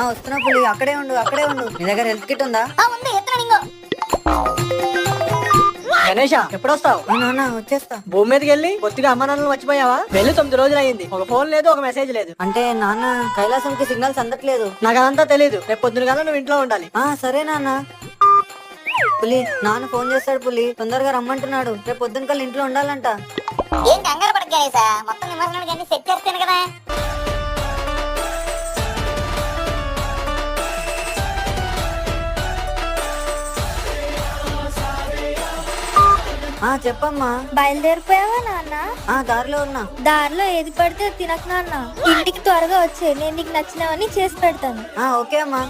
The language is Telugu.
వస్తున్నా పులి, అక్కడే ఉండు అక్కడే ఉండు. నీ దగ్గర హెల్త్ కిట్ ఉందా? గణేష ఎప్పుడొస్తావు? నాన్న వచ్చేస్తా. భూమి మీదకి వెళ్ళి బొత్తిగా అమ్మ నాన్నలు మర్చిపోయావా? వెళ్ళి 9 రోజులు అయింది. ఒక ఫోన్ లేదు, ఒక మెసేజ్ లేదు. అంటే నాన్న కైలాసంకి సిగ్నల్స్ అందట్లేదు. నాకు అదంతా తెలీదు. రేపు పొద్దున కల్లా నువ్వు ఇంట్లో ఉండాలి. సరే నాన్న. పులి నాన్న ఫోన్ చేస్తాడు పులి, తొందరగా రమ్మంటున్నాడు. రేపు పొద్దున కల్లా ఇంట్లో ఉండాలంట. ఏం కంగారు పడక గణేశా, మొత్తం నిమజ్జనానికి అన్ని సెట్ చేస్తాను కదా. చెప్పమ్మా. బయలుదేరిపోయావా నాన్న? దారిలో ఉన్నా. దారిలో ఏది పడితే తినకు నాన్న. ఇంటికి త్వరగా వచ్చే, నేను నీకు నచ్చినవన్నీ చేసి పెడతాను. ఓకే అమ్మా.